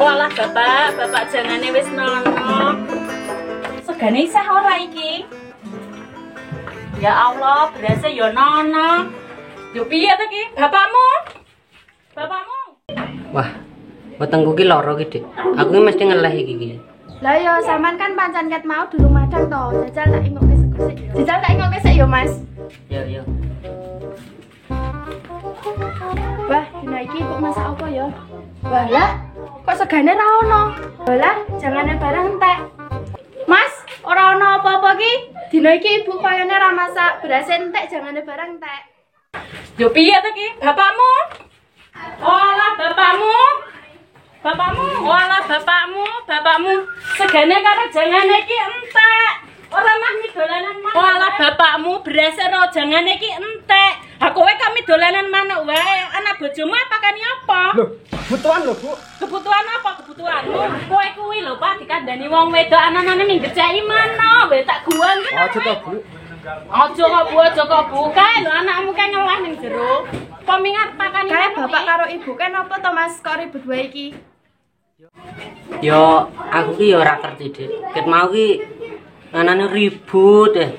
Walah bapak jangane wis nono. Segane isih ora iki? Ya Allah, berasa ya nono. Yo piye to ki? Bapakmu? Bapakmu? Wah, wetengku ki lara ki, Dik. Aku ki mesti ngeleh iki ki. Lah ya sampean kan pancen ket mau durung madang to. Jajal tak ingokke sik. Jajal tak ingokke sik ya, Mas. Yo. Wah, dina iki kok masak apa ya? Wah lah, kok segane ra ono. Lah, jangane barang entek. Mas, ora ono apa-apa ki. Dina iki ibu kayane ra masak, beras entek, jangane barang entek. Yo piye to ki? Bapakmu? Walah bapakmu. Walah bapakmu. Segane karo jangane iki entek. Ora mah mi dolanan manuk. Walah bapakmu beras ora jangane iki entek. Ha kowe kami dolanan manuk wae. Anak bojomu pakane apa? Loh, kebutuhan lho, Bu. Kebutuhan apa kebutuhanmu? Kowe kuwi lho Pak dikandani wong wedok anane ning geceki manuk. Wis tak guang ki. Aja to, Bu. Aja kok Bu. Kae lho anakmu kae ngelah ning jero. Pemingat pakane Kae bapak karo ibu kan apa to Mas kok ribut wae iki? Yo, aku ki yo ora ngerti, Dik. Ket mau ki anane ribut deh.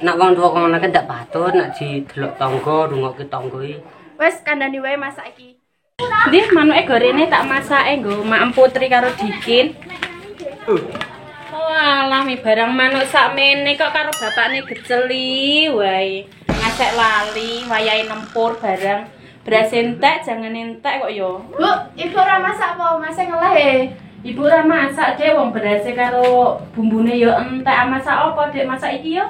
Nak wong tuwa kono kan ndak patut nak didelok tangga, rungokke tangga iki. Wes kandhani wae masak iki. Ndih manuke gorene tak masake nggo Mak Putri karo Dikin. Walah mi barang manuk sakmene kok karo bapakne geceli wae. Ngasek lali wayahe nempur barang. Beras entek jangan entek kok yo. Bu, ibu ora masak apa? Masih ngeleh. Ibu ora masak deh wong berase karo bumbune yo entek. Masak apa Dek? Masak iki yo?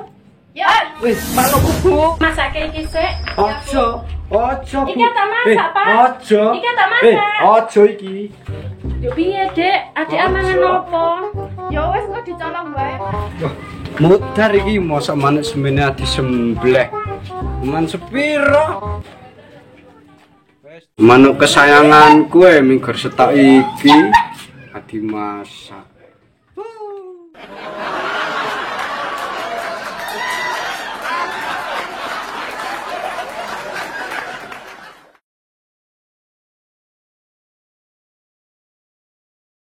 Ya, Wis, manukku, Bu. Masake iki sik. Ojo, Bu. Iki tak masak, Pak. Ojo. Iki tak masak. Ojo iki. Yo piye, Dek? Adik amangan apa? ya wes kok dicolong wae. Wah, mudar iki mosok manuk semene disembelih. Man sepiro? Manuk kesayanganku minggur setak iki adi masak.